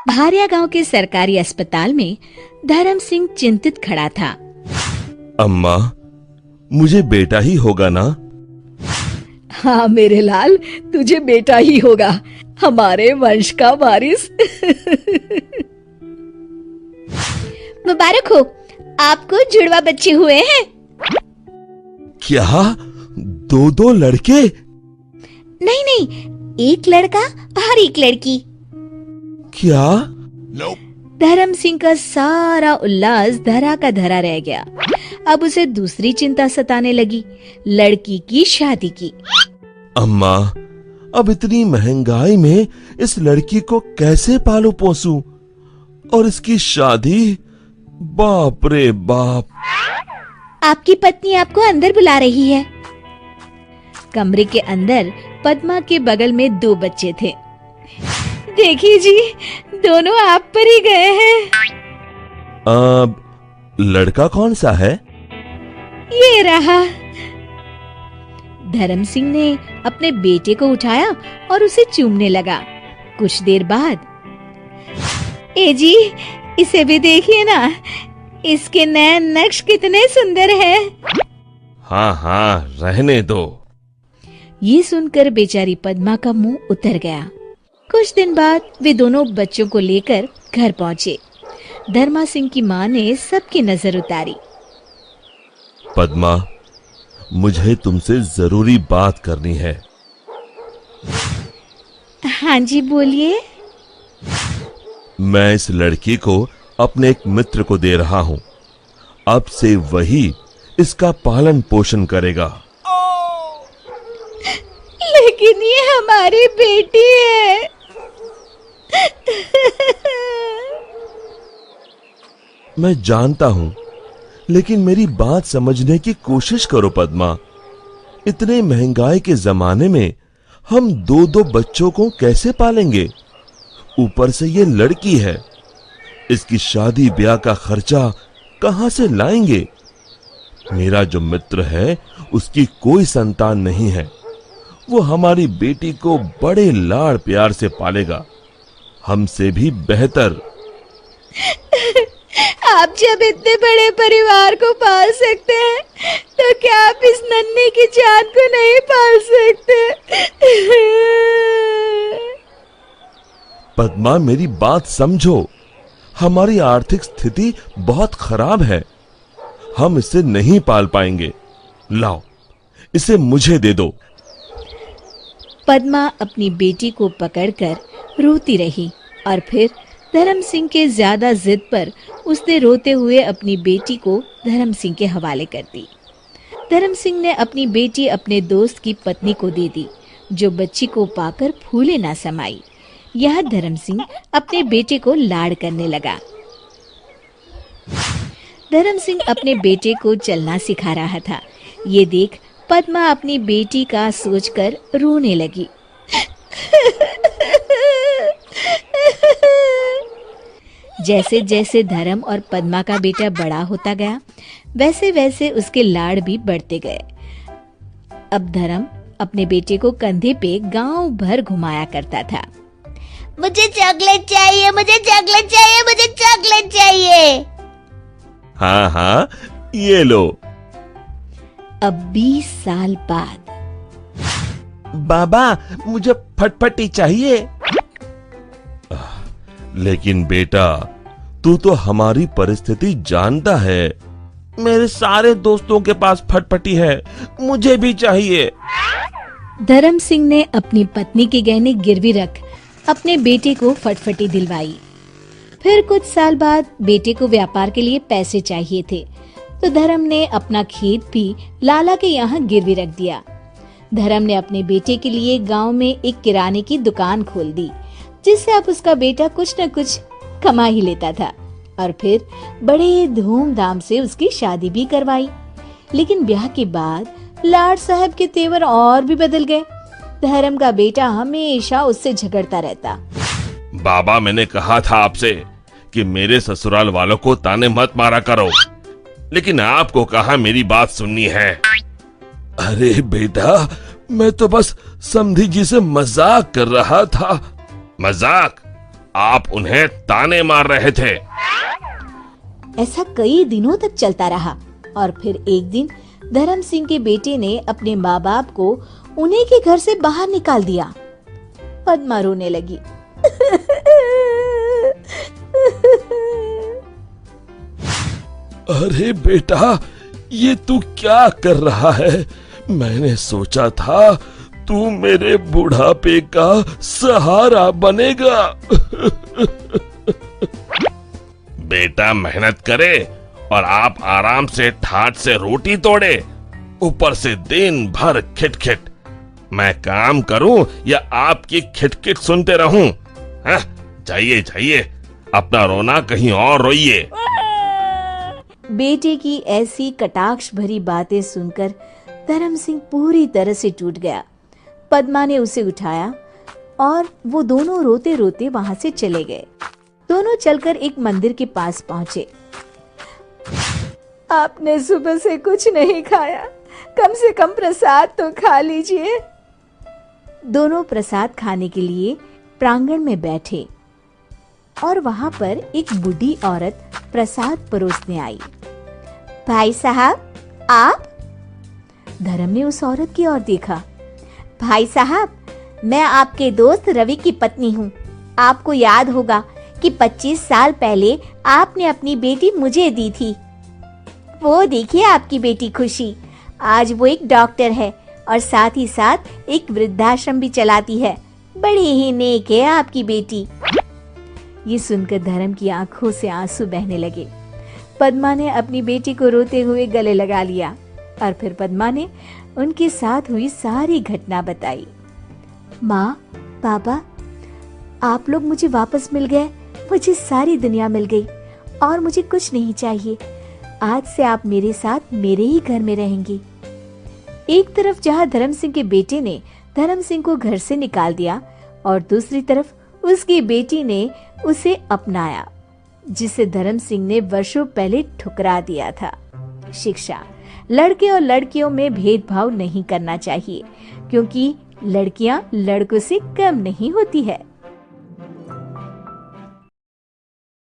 भारिया गांव के सरकारी अस्पताल में धर्म सिंह चिंतित खड़ा था। अम्मा, मुझे बेटा ही होगा ना? हाँ मेरे लाल, तुझे बेटा ही होगा, हमारे वंश का वारिस। मुबारक हो, आपको जुड़वा बच्चे हुए हैं। क्या? दो लड़के? नहीं नहीं, एक लड़का और एक लड़की। क्या? धर्म सिंह का सारा उल्लास धरा का धरा रह गया। अब उसे दूसरी चिंता सताने लगी, लड़की की शादी की। अम्मा, अब इतनी महंगाई में इस लड़की को कैसे पालू पोसूं? और इसकी शादी? बाप रे बाप। आपकी पत्नी आपको अंदर बुला रही है। कमरे के अंदर पद्मा के बगल में 2 बच्चे थे। देखिए जी, दोनों आप पर ही गए हैं। लड़का कौन सा है? ये रहा। धर्म सिंह ने अपने बेटे को उठाया और उसे चूमने लगा। कुछ देर बाद, ए जी, इसे भी देखिए ना, इसके नैन नक्श कितने सुंदर हैं। हाँ हाँ, रहने दो। ये सुनकर बेचारी पद्मा का मुंह उतर गया। कुछ दिन बाद वे दोनों बच्चों को लेकर घर पहुंचे। धर्मा सिंह की मां ने सबकी नजर उतारी। पद्मा, मुझे तुमसे जरूरी बात करनी है। हाँ जी, बोलिए। मैं इस लड़की को अपने एक मित्र को दे रहा हूं। अब से वही इसका पालन पोषण करेगा। लेकिन ये हमारी बेटी है। मैं जानता हूं, लेकिन मेरी बात समझने की कोशिश करो पद्मा। इतने महंगाई के जमाने में हम 2 बच्चों को कैसे पालेंगे? ऊपर से ये लड़की है, इसकी शादी ब्याह का खर्चा कहां से लाएंगे? मेरा जो मित्र है, उसकी कोई संतान नहीं है। वो हमारी बेटी को बड़े लाड़ प्यार से पालेगा, हमसे भी बेहतर। आप जब इतने बड़े परिवार को पाल सकते हैं, तो क्या आप इस नन्ही की जान को नहीं पाल सकते? पद्मा, मेरी बात समझो। हमारी आर्थिक स्थिति बहुत खराब है, हम इसे नहीं पाल पाएंगे। लाओ, इसे मुझे दे दो। पद्मा अपनी बेटी को पकड़कर रोती रही और फिर धर्म सिंह के ज्यादा जिद पर उसने रोते हुए अपनी बेटी को धर्म सिंह के हवाले कर दी। धर्म सिंह ने अपनी बेटी अपने दोस्त की पत्नी को दे दी, जो बच्ची को पाकर फूले ना समाई। यह धर्म सिंह अपने बेटे को लाड़ करने लगा। धर्म सिंह अपने बेटे को चलना सिखा रहा था। ये देख पद्मा अपनी बेटी का सोचकर रोने लगी। जैसे जैसे धर्म और पद्मा का बेटा बड़ा होता गया, वैसे वैसे उसके लाड़ भी बढ़ते गए। अब धर्म अपने बेटे को कंधे पे गांव भर घुमाया करता था। मुझे चॉकलेट चाहिए, मुझे चॉकलेट चाहिए, मुझे चॉकलेट चाहिए। हाँ हाँ, ये लो। अब 20 साल बाद, बाबा, मुझे फटफटी चाहिए। लेकिन बेटा, तू तो हमारी परिस्थिति जानता है। मेरे सारे दोस्तों के पास फटफटी है, मुझे भी चाहिए। धर्म सिंह ने अपनी पत्नी के गहने गिरवी रख अपने बेटे को फटफटी दिलवाई। फिर कुछ साल बाद बेटे को व्यापार के लिए पैसे चाहिए थे, तो धर्म ने अपना खेत भी लाला के यहाँ गिरवी रख दिया। धर्म ने अपने बेटे के लिए गांव में एक किराने की दुकान खोल दी, जिससे अब उसका बेटा कुछ न कुछ कमा ही लेता था। और फिर बड़े धूमधाम से उसकी शादी भी करवाई। लेकिन ब्याह के बाद लाड साहब के तेवर और भी बदल गए। धर्म का बेटा हमेशा उससे झगड़ता रहता। बाबा, मैंने कहा था आपसे कि मेरे ससुराल वालों को ताने मत मारा करो, लेकिन आपको कहा मेरी बात सुननी है। अरे बेटा, मैं तो बस समधी जी से मजाक कर रहा था। मजाक? आप उन्हें ताने मार रहे थे। ऐसा कई दिनों तक चलता रहा और फिर एक दिन धर्म सिंह के बेटे ने अपने माँ बाप को उन्हीं के घर से बाहर निकाल दिया। पद्मा रोने लगी। अरे बेटा, ये तू क्या कर रहा है? मैंने सोचा था तू मेरे बुढ़ापे का सहारा बनेगा। बेटा मेहनत करे और आप आराम से ठाट से रोटी तोड़े, ऊपर से दिन भर खिटखिट। मैं काम करूं या आपकी खिटखिट सुनते रहूं? जाइए जाइए, अपना रोना कहीं और रोइए। बेटे की ऐसी कटाक्ष भरी बातें सुनकर धर्म सिंह पूरी तरह से टूट गया। पद्मा ने उसे उठाया और वो दोनों रोते रोते वहां से चले गए। दोनों चलकर एक मंदिर के पास पहुंचे। आपने सुबह से कुछ नहीं खाया, कम से कम प्रसाद तो खा लीजिए। दोनों प्रसाद खाने के लिए प्रांगण में बैठे और वहां पर एक बूढ़ी औरत प्रसाद परोसने आई। भाई साहब, आप? धर्म ने उस औरत की ओर देखा। भाई साहब, मैं आपके दोस्त रवि की पत्नी हूँ। आपको याद होगा कि 25 साल पहले आपने अपनी बेटी मुझे दी थी। वो देखिए आपकी बेटी खुशी, आज वो एक डॉक्टर है और साथ ही साथ एक वृद्धाश्रम भी चलाती है। बड़ी ही नेक है आपकी बेटी। ये सुनकर धर्म की आंखों से आंसू बहने लगे। पद्मा ने अपनी बेटी को रोते हुए गले लगा लिया और फिर पद्मा ने उनके साथ हुई सारी घटना बताई। माँ, पापा, आप लोग मुझे वापस मिल गए, मुझे सारी दुनिया मिल गई और मुझे कुछ नहीं चाहिए। आज से आप मेरे साथ मेरे ही घर में रहेंगे। एक तरफ जहाँ धर्म सिंह के बेटे ने धर्म सिंह को घर से निकाल दिया और दूसरी तरफ उसकी बेटी ने उसे अपनाया, जिसे धर्म सिंह ने वर्षों पहले ठुकरा दिया था। शिक्षा, लड़के और लड़कियों में भेदभाव नहीं करना चाहिए, क्योंकि लड़कियां लड़कों से कम नहीं होती है।